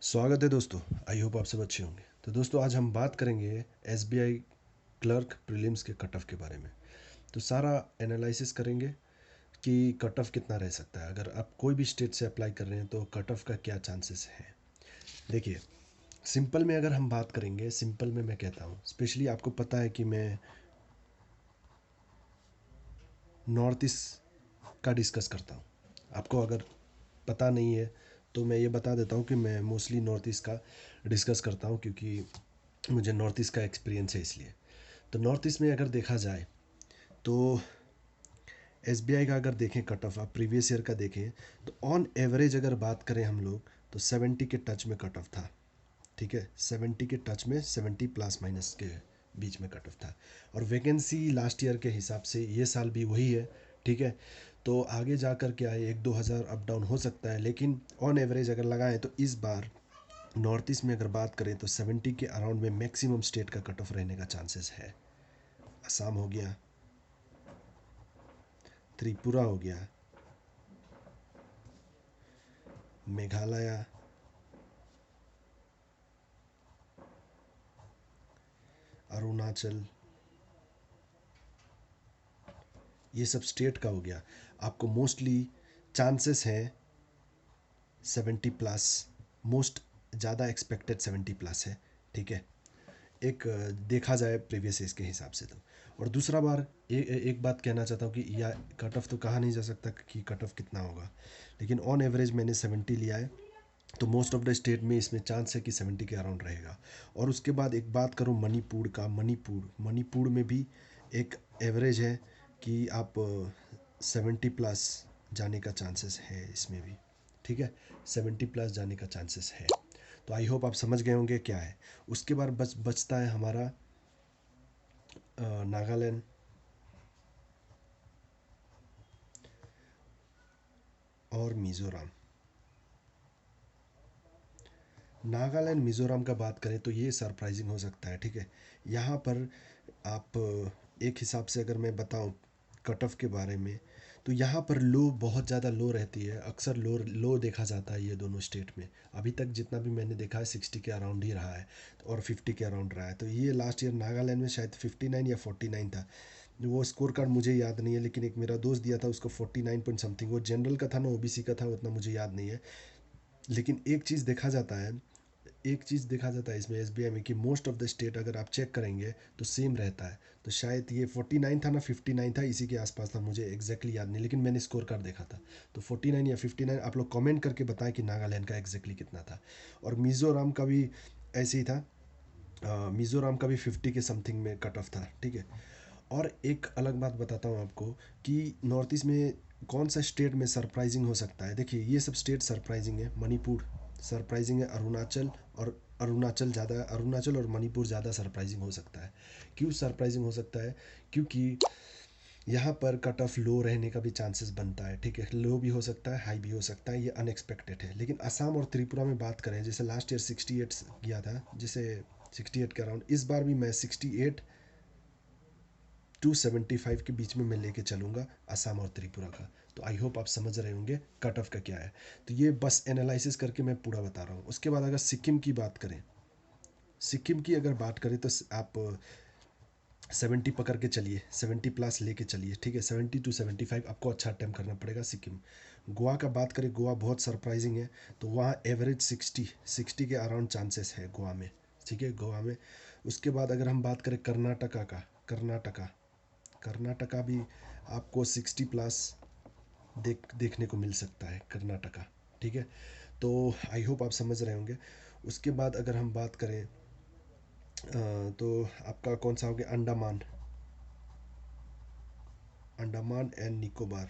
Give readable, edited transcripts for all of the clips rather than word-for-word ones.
स्वागत है दोस्तों। आई होप आप सब अच्छे होंगे। तो दोस्तों आज हम बात करेंगे एसबीआई क्लर्क प्रीलिम्स के कट ऑफ के बारे में। तो सारा एनालिसिस करेंगे कि कट ऑफ कितना रह सकता है। अगर आप कोई भी स्टेट से अप्लाई कर रहे हैं तो कट ऑफ का क्या चांसेस हैं। देखिए, सिंपल में अगर हम बात करेंगे, सिंपल में मैं कहता हूँ, स्पेशली आपको पता है कि मैं नॉर्थ ईस्ट का डिस्कस करता हूँ। आपको अगर पता नहीं है तो मैं ये बता देता हूँ कि मैं मोस्टली नॉर्थ ईस्ट का डिस्कस करता हूँ, क्योंकि मुझे नॉर्थ ईस्ट का एक्सपीरियंस है इसलिए। तो नॉर्थ ईस्ट में अगर देखा जाए तो एसबीआई का अगर देखें कट ऑफ, आप प्रीवियस ईयर का देखें तो ऑन एवरेज अगर बात करें हम लोग तो 70 के टच में कट ऑफ था। ठीक है, 70 के टच में, 70 प्लस माइनस के बीच में कट ऑफ था। और वैकेंसी लास्ट ईयर के हिसाब से ये साल भी वही है। ठीक है, तो आगे जा कर के आए 1-2 हज़ार अप डाउन हो सकता है, लेकिन ऑन एवरेज अगर लगाएं तो इस बार नॉर्थ ईस्ट में अगर बात करें तो 70 के अराउंड में मैक्सिमम स्टेट का कट ऑफ रहने का चांसेस है। असम हो गया, त्रिपुरा हो गया, मेघालय, अरुणाचल, ये सब स्टेट का हो गया। आपको मोस्टली चांसेस हैं 70 प्लस, मोस्ट ज़्यादा एक्सपेक्टेड 70 प्लस है। ठीक है, एक देखा जाए प्रीवियस ईयर के हिसाब से तो। और दूसरा बार एक बात कहना चाहता हूँ कि या कट ऑफ तो कहा नहीं जा सकता कि कट ऑफ कितना होगा, लेकिन ऑन एवरेज मैंने 70 लिया है। तो मोस्ट ऑफ द स्टेट में इसमें चांस है कि 70 के अराउंड रहेगा। और उसके बाद एक बात करूँ मणिपुर का, मणिपुर में भी एक एवरेज है कि आप 70 प्लस जाने का चांसेस है इसमें भी। ठीक है, 70 प्लस जाने का चांसेस है। तो आई होप आप समझ गए होंगे क्या है। उसके बाद बचता है हमारा नागालैंड और मिज़ोरम। नागालैंड मिज़ोरम का बात करें तो ये सरप्राइजिंग हो सकता है। ठीक है, यहाँ पर आप एक हिसाब से अगर मैं बताऊँ कट ऑफ के बारे में, तो यहाँ पर लो बहुत ज़्यादा लो रहती है। अक्सर लो लो देखा जाता है ये दोनों स्टेट में। अभी तक जितना भी मैंने देखा है 60 के अराउंड ही रहा है और 50 के अराउंड रहा है। तो ये लास्ट ईयर नागालैंड में शायद 59 या 49 था। वो स्कोर कार्ड मुझे याद नहीं है, लेकिन एक मेरा दोस्त दिया था उसको 49 पॉइंट समथिंग। वो जनरल का था ना ओबीसी का था, उतना मुझे याद नहीं है। लेकिन एक चीज़ देखा जाता है इसमें एसबीआई में कि मोस्ट ऑफ द स्टेट अगर आप चेक करेंगे तो सेम रहता है। तो शायद ये 49 था ना 59 था, इसी के आसपास था, मुझे एग्जैक्टली याद नहीं, लेकिन मैंने स्कोर कार्ड देखा था। तो 49 या 59, आप लोग कमेंट करके बताएं कि नागालैंड का एग्जैक्टली कितना था। और मिज़ोरम का भी ऐसे ही था। मिज़ोरम का भी 50 के समथिंग में कट ऑफ था। ठीक है, और एक अलग बात बताता हूँ आपको कि नॉर्थ ईस्ट में कौन सा स्टेट में सरप्राइजिंग हो सकता है। देखिए, ये सब स्टेट सरप्राइजिंग है। मणिपुर सरप्राइजिंग है, अरुणाचल और मणिपुर ज़्यादा सरप्राइजिंग हो सकता है। क्यों सरप्राइजिंग हो सकता है? क्योंकि यहाँ पर कट ऑफ लो रहने का भी चांसेस बनता है। ठीक है, लो भी हो सकता है, हाई भी हो सकता है, ये अनएक्सपेक्टेड है। लेकिन असम और त्रिपुरा में बात करें, जैसे लास्ट ईयर 68 गया था, जैसे 68 के अराउंड, इस बार भी मैं 68 टू 75 के बीच में मैं लेके चलूँगा असम और त्रिपुरा का। तो आई होप आप समझ रहे होंगे कट ऑफ का क्या है। तो ये बस एनालिसिस करके मैं पूरा बता रहा हूँ। उसके बाद अगर सिक्किम की बात करें, सिक्किम की अगर बात करें तो आप 70 पकड़ के चलिए, 70 प्लस लेके चलिए। ठीक है, 70 टू 75 आपको अच्छा अटैम्प्ट करना पड़ेगा सिक्किम। गोवा का बात करें, गोवा बहुत सरप्राइजिंग है। तो वहाँ एवरेज 60 के अराउंड चांसेस है गोवा में। ठीक है, गोवा में। उसके बाद अगर हम बात करें कर्नाटका का, कर्नाटका भी आपको 60 प्लस देखने को मिल सकता है कर्नाटका। ठीक है, तो आई होप आप समझ रहे होंगे। उसके बाद अगर हम बात करें तो आपका कौन सा हो गया, अंडमान एंड निकोबार।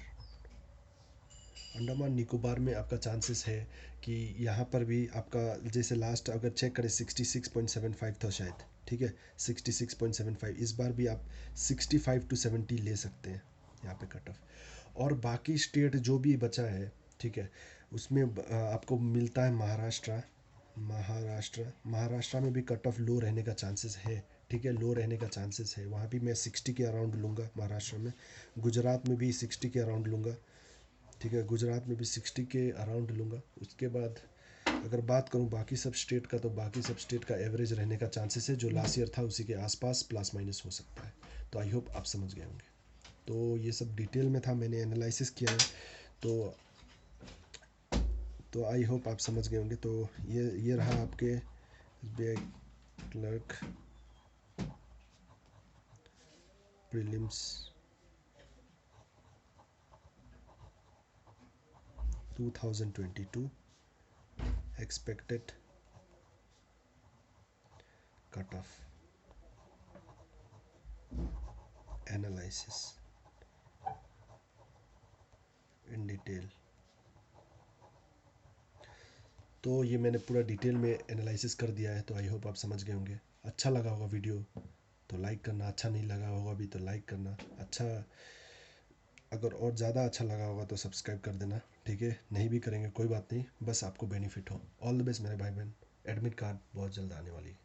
अंडमान निकोबार में आपका चांसेस है कि यहाँ पर भी आपका, जैसे लास्ट अगर चेक करें 66.75 था शायद। ठीक है, 66.75, इस बार भी आप 65 टू 70 ले सकते हैं यहाँ पे कट ऑफ। और बाकी स्टेट जो भी बचा है, ठीक है, उसमें आपको मिलता है महाराष्ट्र में भी कट ऑफ लो रहने का चांसेस है। ठीक है, लो रहने का चांसेस है, वहाँ भी मैं 60 के अराउंड लूँगा महाराष्ट्र में। गुजरात में भी 60 के अराउंड लूँगा। ठीक है, गुजरात में भी 60 के अराउंड लूँगा। उसके बाद अगर बात करूँ बाकी सब स्टेट का, तो बाकी सब स्टेट का एवरेज रहने का चांसेस है, जो लास्ट ईयर था उसी के आसपास प्लस माइनस हो सकता है। तो आई होप आप समझ गए होंगे। तो ये सब डिटेल में था, मैंने एनालिसिस किया है। तो आई होप आप समझ गए होंगे। तो ये रहा आपके SBI clerk prelims 2022 expected cut off analysis in detail. तो ये मैंने पूरा डिटेल में एनालिसिस कर दिया है। तो आई होप आप समझ गए होंगे। अच्छा लगा होगा वीडियो तो लाइक करना, अच्छा नहीं लगा होगा भी तो लाइक करना, अच्छा अगर और ज़्यादा अच्छा लगा होगा तो सब्सक्राइब कर देना, ठीक है। नहीं भी करेंगे कोई बात नहीं, बस आपको बेनिफिट हो। ऑल द बेस्ट मेरे भाई बहन। एडमिट कार्ड बहुत जल्द आने वाली है।